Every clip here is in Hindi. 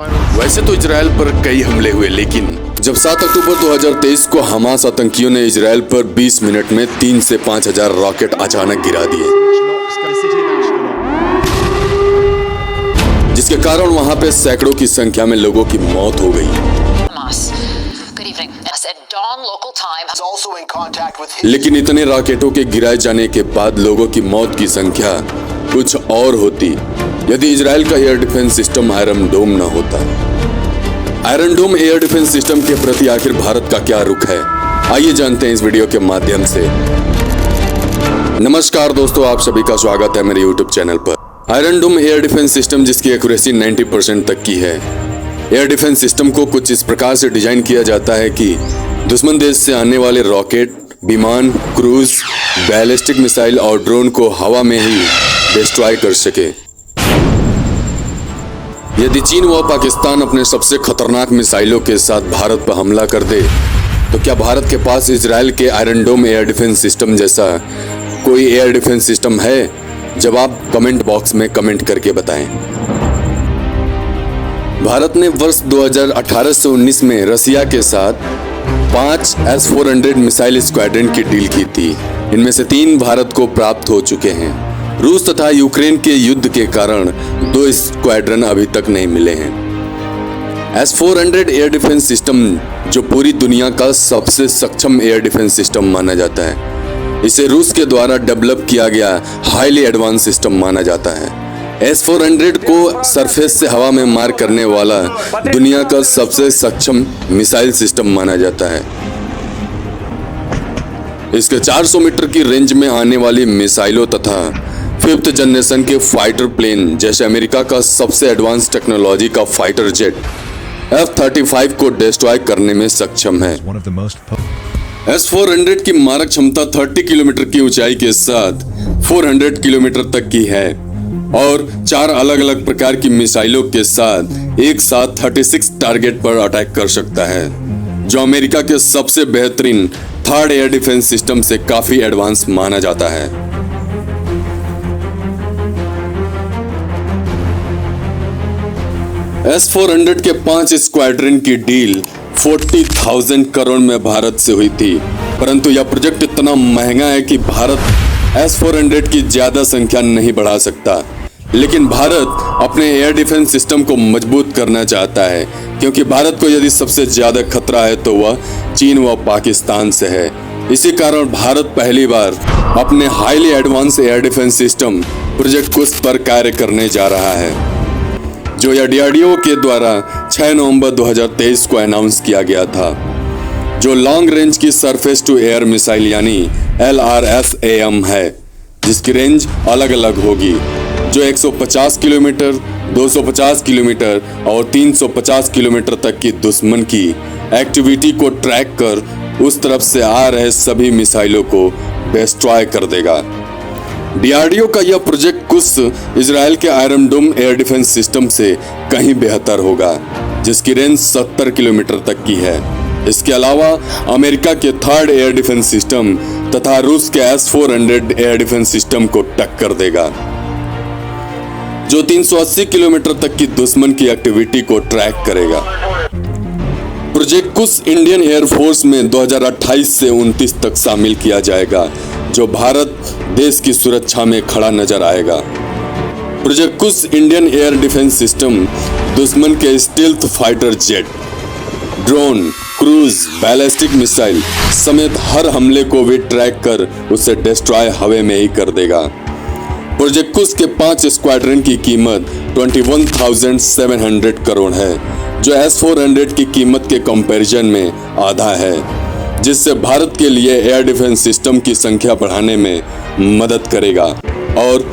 वैसे तो इजराइल पर कई हमले हुए, लेकिन जब 7 अक्टूबर 2023 को हमास आतंकियों ने इजराइल पर 20 मिनट में 3 से 5 हजार रॉकेट अचानक गिरा दिए, जिसके कारण वहां पे सैकड़ों की संख्या में लोगों की मौत हो गई। लेकिन इतने रॉकेटों के गिराए जाने के बाद लोगों की मौत की संख्या कुछ और होती यदि इजराइल का एयर डिफेंस सिस्टम आयरन डोम न होता। आयरन डोम एयर डिफेंस सिस्टम के प्रति आखिर भारत का क्या रुख है, आइए जानते हैं इस वीडियो के माध्यम से। नमस्कार दोस्तों, आप सभी का स्वागत है मेरे YouTube चैनल पर। आयरन डोम एयर डिफेंस सिस्टम, जिसकी एक्यूरेसी 90% तक की है। एयर डिफेंस सिस्टम को कुछ इस प्रकार से डिजाइन किया जाता है कि दुश्मन देश से आने वाले रॉकेट, विमान, क्रूज, बैलिस्टिक मिसाइल और ड्रोन को हवा में ही डिस्ट्रॉय कर सके। यदि चीन व पाकिस्तान अपने सबसे खतरनाक मिसाइलों के साथ भारत पर हमला कर दे, तो क्या भारत के पास इजराइल के आयरन डोम एयर डिफेंस सिस्टम जैसा कोई एयर डिफेंस सिस्टम है? जवाब कमेंट बॉक्स में कमेंट करके बताएं। भारत ने वर्ष 2018 से 19 में रसिया के साथ 5 S-400 मिसाइल स्क्वाड्रन की डील की थी। इनमें से 3 भारत को प्राप्त हो चुके हैं। रूस तथा यूक्रेन के युद्ध के कारण 2 स्क्वाड्रन अभी तक नहीं मिले हैं। S-400 एयर डिफेंस सिस्टम, जो पूरी दुनिया का सबसे सक्षम एयर डिफेंस सिस्टम माना जाता है, इसे रूस के द्वारा डेवलप किया गया हाईली एडवांस सिस्टम माना जाता है। S-400 को सरफेस से हवा में मार करने वाला दुनिया का सबसे सक्षम मिसाइल सिस्टम माना जाता है। इसके 400 मीटर की रेंज में आने वाली मिसाइलों तथा 5th जनरेशन के फाइटर प्लेन जैसे अमेरिका का सबसे एडवांस टेक्नोलॉजी का फाइटर जेट F-35 को डिस्ट्रॉय करने में सक्षम है। S-400 की मारक क्षमता 30 किलोमीटर की ऊंचाई के साथ 400 किलोमीटर तक की है और 4 अलग अलग प्रकार की मिसाइलों के साथ एक साथ 36 टारगेट पर अटैक कर सकता है, जो अमेरिका के सबसे बेहतरीन 3rd एयर डिफेंस सिस्टम से काफी एडवांस माना जाता है। S-400 के 5 स्क्वाड्रन की डील 40,000 करोड़ में भारत से हुई थी, परंतु यह प्रोजेक्ट इतना महंगा है कि भारत S-400 की ज्यादा संख्या नहीं बढ़ा सकता। लेकिन भारत अपने एयर डिफेंस सिस्टम को मजबूत करना चाहता है, क्योंकि भारत को यदि सबसे ज्यादा खतरा है तो वह चीन व पाकिस्तान से है। इसी कारण भारत पहली बार अपने highly advance air defence system project Kush पर कार्य करने जा रहा है, जो या DRDO के द्वारा 6 नवंबर 2023 को अनाउंस किया गया था, जो लॉन्ग रेंज की सरफेस टू एयर मिसाइल यानी LRSAM है, जिसकी रेंज अलग अलग होगी, जो 150 किलोमीटर, 250 किलोमीटर और 350 किलोमीटर तक की दुश्मन की एक्टिविटी को ट्रैक कर उस तरफ से आ रहे सभी मिसाइलों को डिस्ट्रॉय कर देगा। DRDO का यह प्रोजेक्ट कुश इजराइल के आयरन डोम एयर डिफेंस सिस्टम से कहीं बेहतर होगा, जिसकी रेंज 70 किलोमीटर तक की है। इसके अलावा अमेरिका के 3rd एयर डिफेंस सिस्टम तथा रूस के S-400 एयर डिफेंस सिस्टम को टक्कर देगा, जो 380 किलोमीटर तक की दुश्मन की एक्टिविटी को ट्रैक करेगा। प्रोजेक्ट कुश इंडियन एयरफोर्स में 2028 से 29 तक शामिल किया जाएगा, जो भारत देश की सुरक्षा में खड़ा नजर आएगा। प्रोजेक्ट कुश इंडियन एयर डिफेंस सिस्टम दुश्मन के stealth fighter jet, drone, cruise, ballistic missile समेत हर हमले को भी ट्रैक कर उसे डिस्ट्रॉय हवा में ही कर देगा। प्रोजेक्ट कुश के 5 स्क्वाड्रन की कीमत 21,700 करोड़ है, जो S-400 की कीमत के कंपैरिजन में आधा है, जिससे भारत के लिए एयर डिफेंस सिस्टम की संख्या बढ़ाने में मदद करेगा और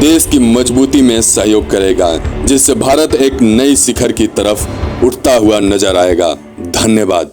देश की मजबूती में सहयोग करेगा, जिससे भारत एक नई शिखर की तरफ उठता हुआ नजर आएगा। धन्यवाद।